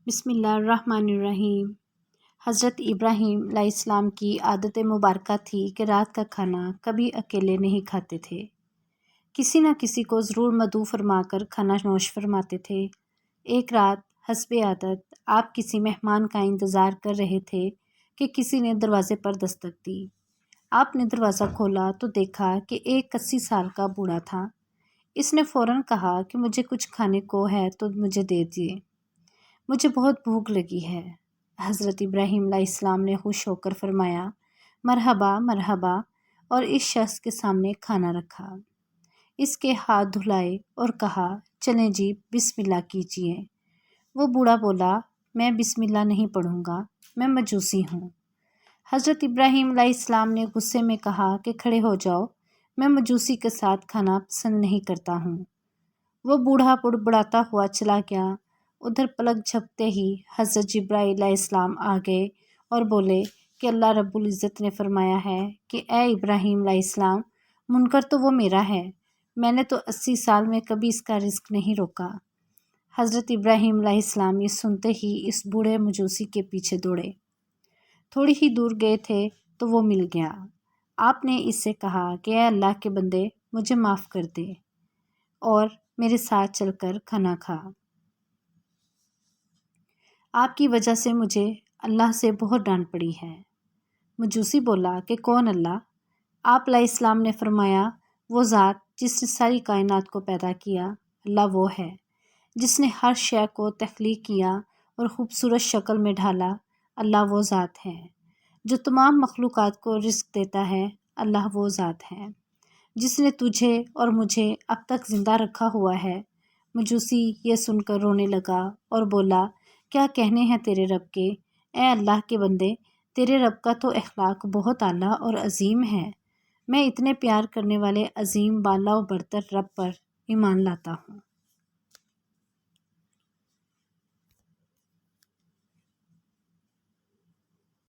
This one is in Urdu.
بسم اللہ الرحمن الرحیم۔ حضرت ابراہیم علیہ السلام کی عادت مبارکہ تھی کہ رات کا کھانا کبھی اکیلے نہیں کھاتے تھے، کسی نہ کسی کو ضرور مدعو فرما کر کھانا نوش فرماتے تھے۔ ایک رات حسب عادت آپ کسی مہمان کا انتظار کر رہے تھے کہ کسی نے دروازے پر دستک دی۔ آپ نے دروازہ کھولا تو دیکھا کہ ایک 80 سال کا بوڑھا تھا۔ اس نے فوراً کہا کہ مجھے کچھ کھانے کو ہے تو مجھے دے دیے، مجھے بہت بھوک لگی ہے۔ حضرت ابراہیم علیہ السلام نے خوش ہو کر فرمایا، مرحبا مرحبا، اور اس شخص کے سامنے کھانا رکھا، اس کے ہاتھ دھلائے اور کہا، چلیں جی بسم اللہ کیجئے۔ وہ بوڑھا بولا، میں بسم اللہ نہیں پڑھوں گا، میں مجوسی ہوں۔ حضرت ابراہیم علیہ السلام نے غصے میں کہا کہ کھڑے ہو جاؤ، میں مجوسی کے ساتھ کھانا پسند نہیں کرتا ہوں۔ وہ بوڑھا بڑبڑاتا ہوا چلا گیا۔ ادھر پلک جھپکتے ہی حضرت جبرائیل علیہ السلام آ گئے اور بولے کہ اللہ رب العزت نے فرمایا ہے کہ اے ابراہیم علیہ السلام، منکر تو وہ میرا ہے، میں نے تو 80 سال میں کبھی اس کا رزق نہیں روکا۔ حضرت ابراہیم علیہ السلام یہ سنتے ہی اس بوڑھے مجوسی کے پیچھے دوڑے۔ تھوڑی ہی دور گئے تھے تو وہ مل گیا۔ آپ نے اس سے کہا کہ اے اللہ کے بندے، مجھے معاف کر دے اور میرے ساتھ چل کر کھانا کھا۔ آپ کی وجہ سے مجھے اللہ سے بہت ڈانٹ پڑی ہے۔ مجوسی بولا کہ کون اللہ؟ آپ علیہ السلام نے فرمایا، وہ ذات جس نے ساری کائنات کو پیدا کیا، اللہ وہ ہے۔ جس نے ہر شے کو تخلیق کیا اور خوبصورت شکل میں ڈھالا، اللہ وہ ذات ہے۔ جو تمام مخلوقات کو رزق دیتا ہے، اللہ وہ ذات ہے۔ جس نے تجھے اور مجھے اب تک زندہ رکھا ہوا ہے۔ مجوسی یہ سن کر رونے لگا اور بولا، کیا کہنے ہیں تیرے رب کے، اے اللہ کے بندے، تیرے رب کا تو اخلاق بہت اعلیٰ اور عظیم ہے، میں اتنے پیار کرنے والے عظیم بالا و برتر رب پر ایمان لاتا ہوں۔